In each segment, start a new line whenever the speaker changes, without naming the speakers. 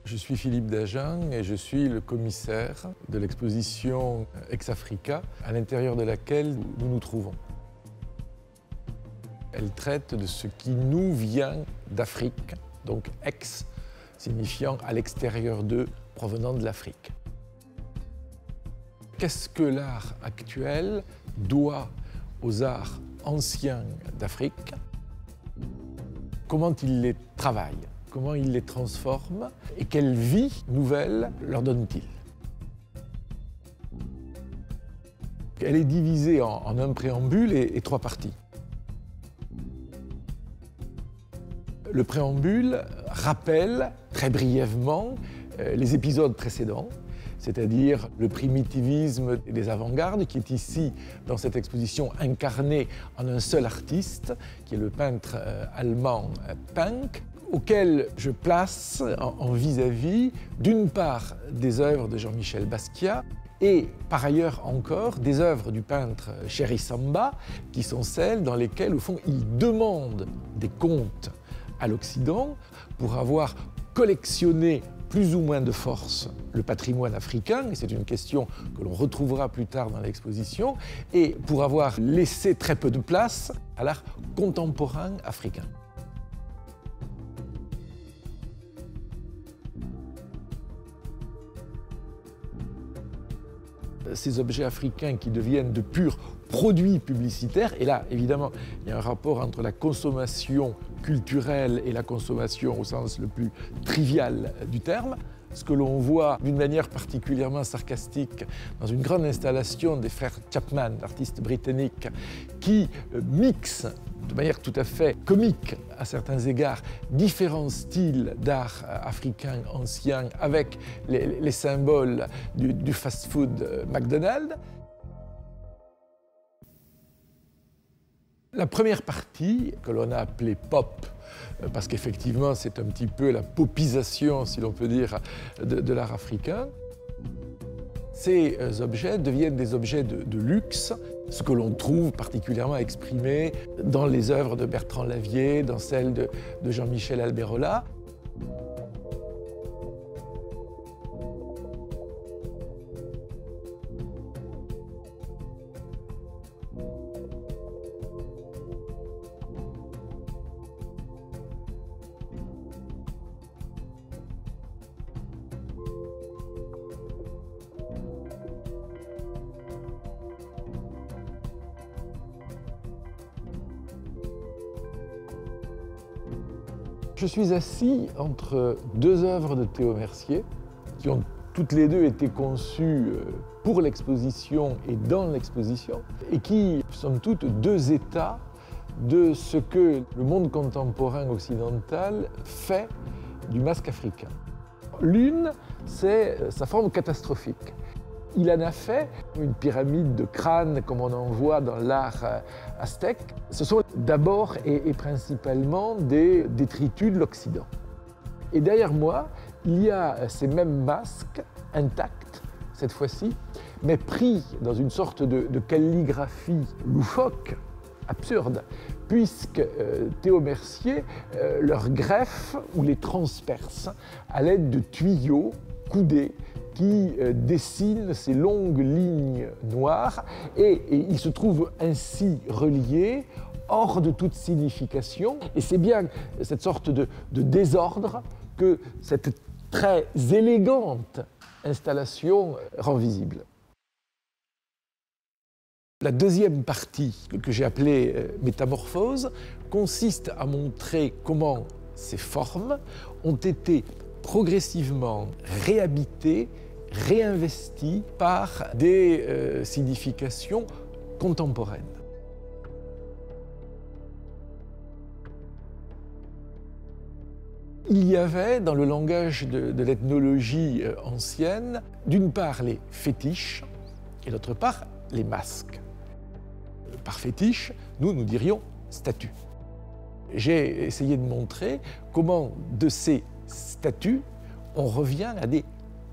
Je suis Philippe Dagen et je suis le commissaire de l'exposition Ex-Africa, à l'intérieur de laquelle nous nous trouvons. Elle traite de ce qui nous vient d'Afrique, donc ex signifiant à l'extérieur d'eux, provenant de l'Afrique. Qu'est-ce que l'art actuel doit aux arts anciens d'Afrique? Comment il les travaille? Comment il les transforme et quelle vie nouvelle leur donne-t-il? Elle est divisée en un préambule et trois parties. Le préambule rappelle très brièvement les épisodes précédents, c'est-à-dire le primitivisme des avant-gardes, qui est ici, dans cette exposition, incarné en un seul artiste, qui est le peintre allemand Pank, auquel je place en vis-à-vis, d'une part, des œuvres de Jean-Michel Basquiat, et par ailleurs encore des œuvres du peintre Chéri Samba, qui sont celles dans lesquelles, au fond, il demande des comptes à l'Occident pour avoir collectionné plus ou moins de force le patrimoine africain, et c'est une question que l'on retrouvera plus tard dans l'exposition, et pour avoir laissé très peu de place à l'art contemporain africain. Ces objets africains qui deviennent de purs produits publicitaires, et là, évidemment, il y a un rapport entre la consommation culturelle et la consommation au sens le plus trivial du terme. Ce que l'on voit d'une manière particulièrement sarcastique dans une grande installation des frères Chapman, artistes britanniques, qui mixent de manière tout à fait comique à certains égards différents styles d'art africain ancien avec les symboles du fast-food McDonald's. La première partie, que l'on a appelée pop, parce qu'effectivement c'est un petit peu la popisation, si l'on peut dire, de l'art africain, ces objets deviennent des objets de luxe, ce que l'on trouve particulièrement exprimé dans les œuvres de Bertrand Lavier, dans celles de Jean-Michel Alberola. Je suis assis entre deux œuvres de Théo Mercier, qui ont toutes les deux été conçues pour l'exposition et dans l'exposition, et qui sont toutes deux états de ce que le monde contemporain occidental fait du masque africain. L'une, c'est sa forme catastrophique. Il en a fait une pyramide de crânes comme on en voit dans l'art aztèque. Ce sont d'abord et principalement des détritus de l'Occident. Et derrière moi, il y a ces mêmes masques intacts, cette fois-ci, mais pris dans une sorte de calligraphie loufoque, absurde, puisque Théo Mercier leur greffe ou les transperce à l'aide de tuyaux coudés qui dessinent ces longues lignes noires et ils se trouvent ainsi reliés hors de toute signification. Et c'est bien cette sorte de désordre que cette très élégante installation rend visible. La deuxième partie, que j'ai appelée métamorphose, consiste à montrer comment ces formes ont été progressivement réhabitées, réinvesties par des significations contemporaines. Il y avait dans le langage de l'ethnologie ancienne, d'une part les fétiches et d'autre part les masques. Par fétiche, nous dirions statue. J'ai essayé de montrer comment de ces statues, on revient à des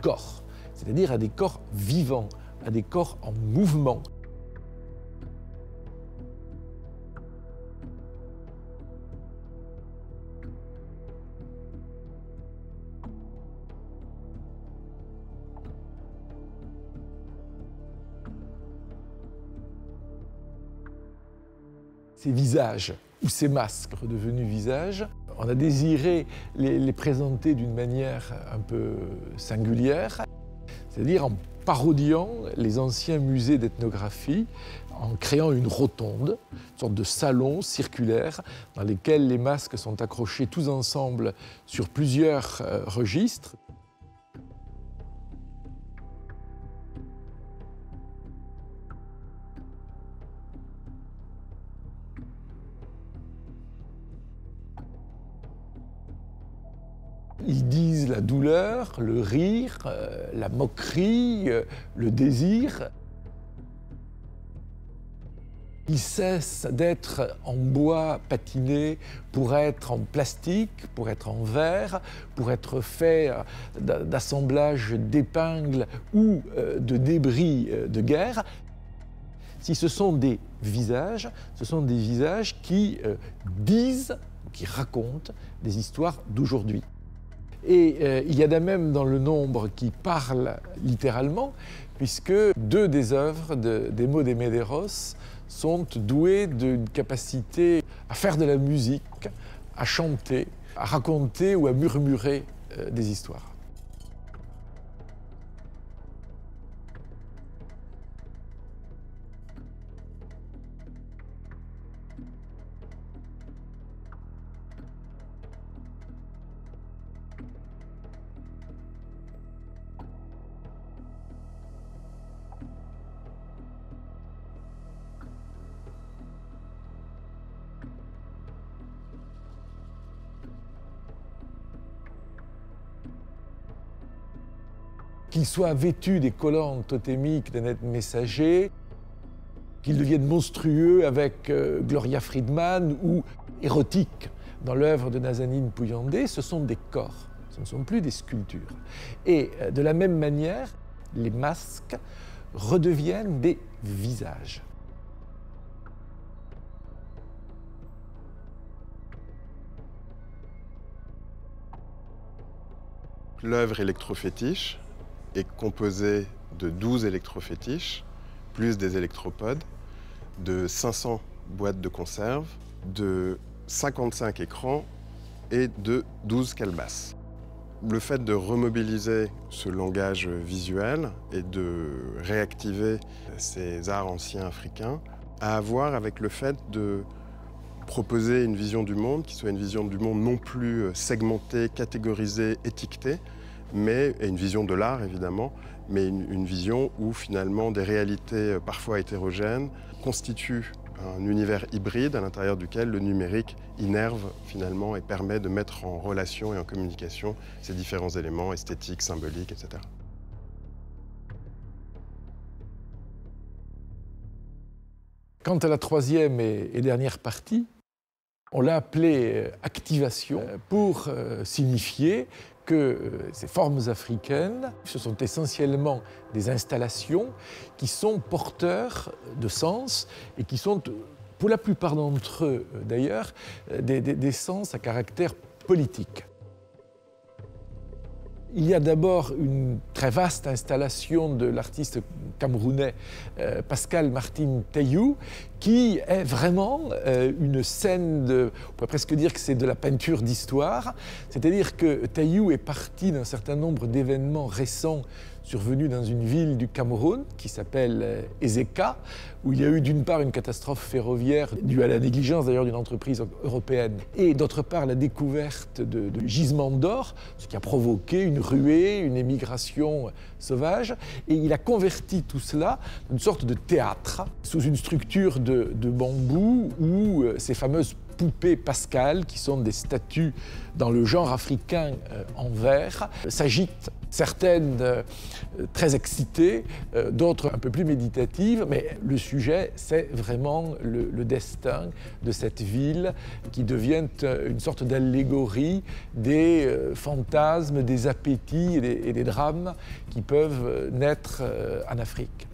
corps, c'est-à-dire à des corps vivants, à des corps en mouvement. Ces visages ou ces masques redevenus visages, on a désiré les présenter d'une manière un peu singulière, c'est-à-dire en parodiant les anciens musées d'ethnographie, en créant une rotonde, une sorte de salon circulaire dans lequel les masques sont accrochés tous ensemble sur plusieurs registres. Ils disent la douleur, le rire, la moquerie, le désir. Ils cessent d'être en bois patiné pour être en plastique, pour être en verre, pour être faits d'assemblage d'épingles ou de débris de guerre. Si ce sont des visages, ce sont des visages qui disent, qui racontent des histoires d'aujourd'hui. Et il y en a même dans le nombre qui parlent littéralement, puisque deux des œuvres d'Emo de Medeiros sont douées d'une capacité à faire de la musique, à chanter, à raconter ou à murmurer des histoires. Qu'ils soient vêtus des collants totémiques d'un être messager, qu'ils deviennent monstrueux avec Gloria Friedman ou érotiques dans l'œuvre de Nazanin Pouyanné, ce sont des corps, ce ne sont plus des sculptures. Et de la même manière, les masques redeviennent des visages.
L'œuvre électrofétiche est composée de 12 électrofétiches, plus des électropodes, de 500 boîtes de conserve, de 55 écrans et de 12 calebasses. Le fait de remobiliser ce langage visuel et de réactiver ces arts anciens africains a à voir avec le fait de proposer une vision du monde qui soit une vision du monde non plus segmentée, catégorisée, étiquetée, mais et une vision de l'art évidemment, mais une vision où finalement des réalités parfois hétérogènes constituent un univers hybride à l'intérieur duquel le numérique innerve finalement et permet de mettre en relation et en communication ces différents éléments esthétiques, symboliques, etc.
Quant à la troisième et dernière partie, on l'a appelée activation pour signifier que ces formes africaines, ce sont essentiellement des installations qui sont porteurs de sens et qui sont, pour la plupart d'entre eux d'ailleurs, des sens à caractère politique. Il y a d'abord une très vaste installation de l'artiste camerounais Pascal Martin Tailloux, qui est vraiment une scène on pourrait presque dire que c'est de la peinture d'histoire, c'est-à-dire que Tailloux est parti d'un certain nombre d'événements récents survenus dans une ville du Cameroun qui s'appelle Ezeka, où il y a eu d'une part une catastrophe ferroviaire due à la négligence d'ailleurs d'une entreprise européenne, et d'autre part la découverte de gisements d'or, ce qui a provoqué une ruée, une émigration sauvage, et il a converti tout cela en une sorte de théâtre sous une structure de bambou où ces fameuses poupées Pascal, qui sont des statues dans le genre africain en verre, s'agitent. Certaines très excitées, d'autres un peu plus méditatives, mais le sujet, c'est vraiment le destin de cette ville qui devient une sorte d'allégorie des fantasmes, des appétits et des drames qui peuvent naître en Afrique.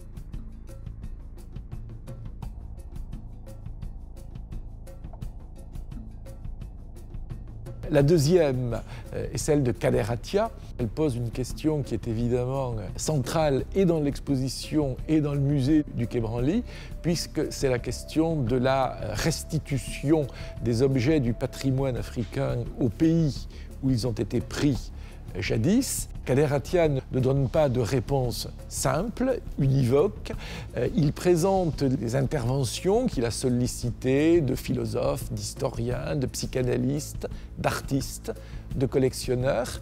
La deuxième est celle de Kader Attia. Elle pose une question qui est évidemment centrale et dans l'exposition et dans le musée du Quai Branly, puisque c'est la question de la restitution des objets du patrimoine africain aux pays où ils ont été pris jadis. Kader Attia ne donne pas de réponse simple, univoque. Il présente des interventions qu'il a sollicitées de philosophes, d'historiens, de psychanalystes, d'artistes, de collectionneurs,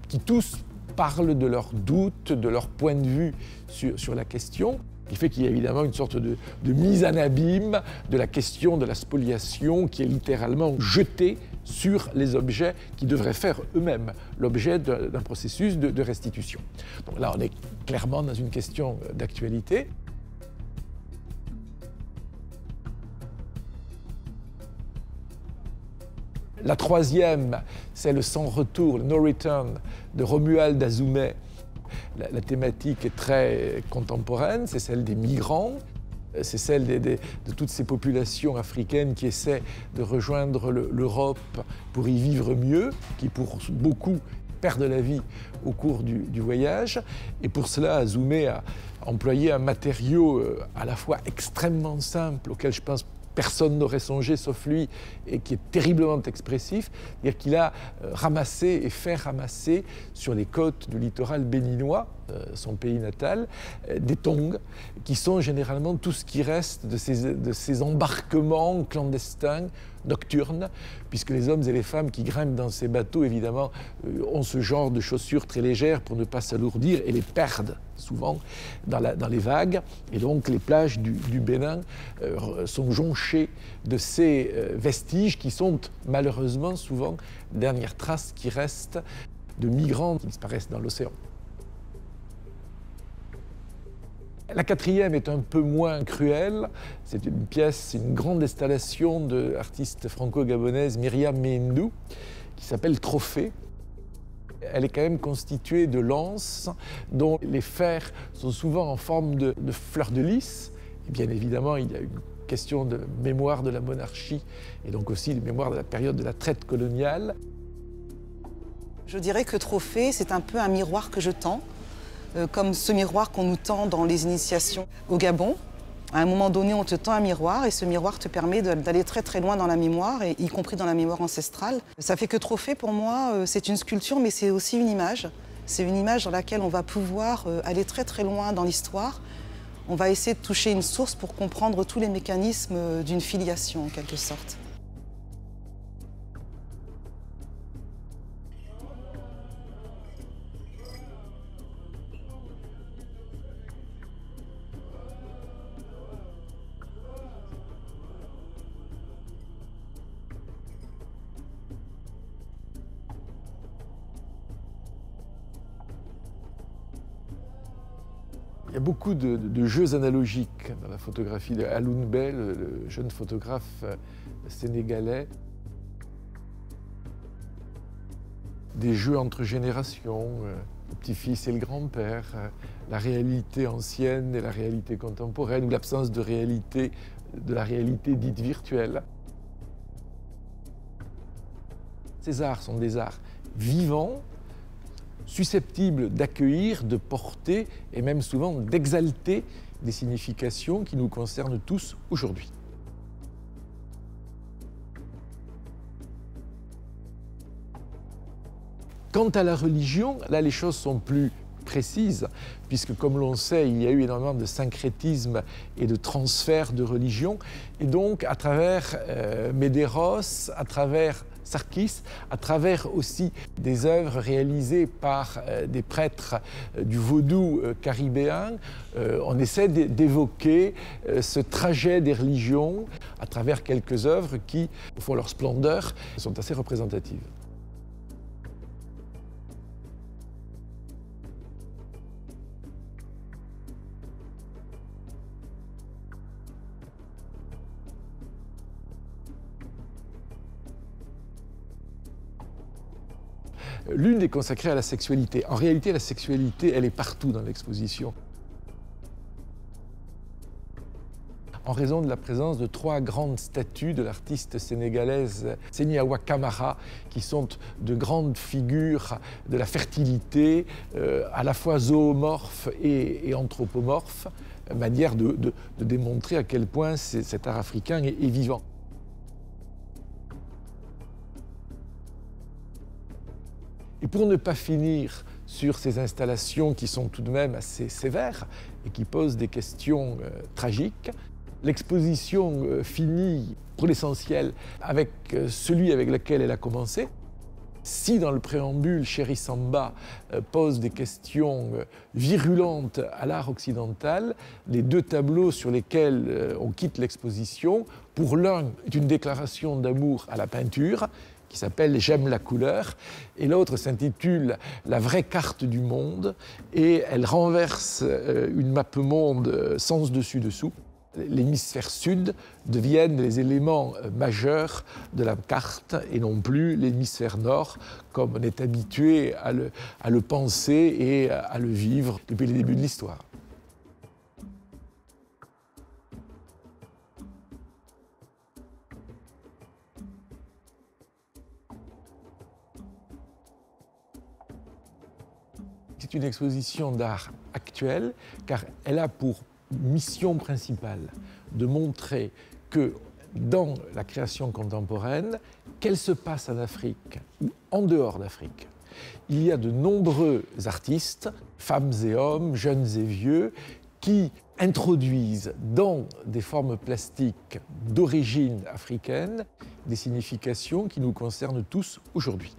qui tous parlent de leurs doutes, de leur point de vue sur la question. Ce qui fait qu'il y a évidemment une sorte de mise en abîme de la question de la spoliation qui est littéralement jetée sur les objets qui devraient faire eux-mêmes l'objet d'un processus de restitution. Donc là, on est clairement dans une question d'actualité. La troisième, c'est le sans retour, le no return de Romuald Azoumè. La thématique est très contemporaine, c'est celle des migrants. C'est celle de toutes ces populations africaines qui essaient de rejoindre l'Europe pour y vivre mieux, qui pour beaucoup perdent la vie au cours du voyage. Et pour cela, Azoumè a employé un matériau à la fois extrêmement simple, auquel je pense personne n'aurait songé sauf lui, et qui est terriblement expressif, c'est-à-dire qu'il a ramassé et fait ramasser sur les côtes du littoral béninois, son pays natal, des tongs, qui sont généralement tout ce qui reste de ces embarquements clandestins, nocturnes, puisque les hommes et les femmes qui grimpent dans ces bateaux, évidemment, ont ce genre de chaussures très légères pour ne pas s'alourdir et les perdent souvent dans les vagues. Et donc les plages du Bénin sont jonchées de ces vestiges qui sont malheureusement souvent les dernières traces qui restent de migrants qui disparaissent dans l'océan. La quatrième est un peu moins cruelle. C'est une pièce, une grande installation de l'artiste franco-gabonaise Myriam Mendou qui s'appelle Trophée. Elle est quand même constituée de lances dont les fers sont souvent en forme de fleurs de lys. Et bien évidemment, il y a une question de mémoire de la monarchie et donc aussi de mémoire de la période de la traite coloniale.
Je dirais que Trophée, c'est un peu un miroir que je tends. Comme ce miroir qu'on nous tend dans les initiations au Gabon. À un moment donné, on te tend un miroir et ce miroir te permet d'aller très très loin dans la mémoire, y compris dans la mémoire ancestrale. Ça fait que Trophée, pour moi, c'est une sculpture, mais c'est aussi une image. C'est une image dans laquelle on va pouvoir aller très très loin dans l'histoire. On va essayer de toucher une source pour comprendre tous les mécanismes d'une filiation, en quelque sorte.
Il y a beaucoup de jeux analogiques dans la photographie de Alioune Bey, le jeune photographe sénégalais. Des jeux entre générations, le petit-fils et le grand-père, la réalité ancienne et la réalité contemporaine, ou l'absence de réalité, de la réalité dite virtuelle. Ces arts sont des arts vivants, susceptibles d'accueillir, de porter et même souvent d'exalter des significations qui nous concernent tous aujourd'hui. Quant à la religion, là les choses sont plus précises, puisque comme l'on sait, il y a eu énormément de syncrétisme et de transfert de religion, et donc à travers Medeiros, à travers Sarkis, à travers aussi des œuvres réalisées par des prêtres du vaudou caribéen, on essaie d'évoquer ce trajet des religions à travers quelques œuvres qui, au fond, leur splendeur, sont assez représentatives. L'une est consacrée à la sexualité. En réalité, la sexualité, elle est partout dans l'exposition. en raison de la présence de 3 grandes statues de l'artiste sénégalaise Seniawa Camara, qui sont de grandes figures de la fertilité, à la fois zoomorphes et anthropomorphes, manière de démontrer à quel point cet art africain est vivant. Et pour ne pas finir sur ces installations qui sont tout de même assez sévères et qui posent des questions tragiques, l'exposition finit pour l'essentiel avec celui avec lequel elle a commencé. Si dans le préambule, Chéri Samba pose des questions virulentes à l'art occidental, les 2 tableaux sur lesquels on quitte l'exposition, pour l'un est une déclaration d'amour à la peinture, qui s'appelle « J'aime la couleur », et l'autre s'intitule « La vraie carte du monde », et elle renverse une map monde sens dessus-dessous. L'hémisphère sud deviennent les éléments majeurs de la carte et non plus l'hémisphère nord, comme on est habitué à le penser et à le vivre depuis les débuts de l'histoire. C'est une exposition d'art actuel car elle a pour mission principale de montrer que dans la création contemporaine, qu'elle se passe en Afrique ou en dehors d'Afrique, il y a de nombreux artistes, femmes et hommes, jeunes et vieux, qui introduisent dans des formes plastiques d'origine africaine des significations qui nous concernent tous aujourd'hui.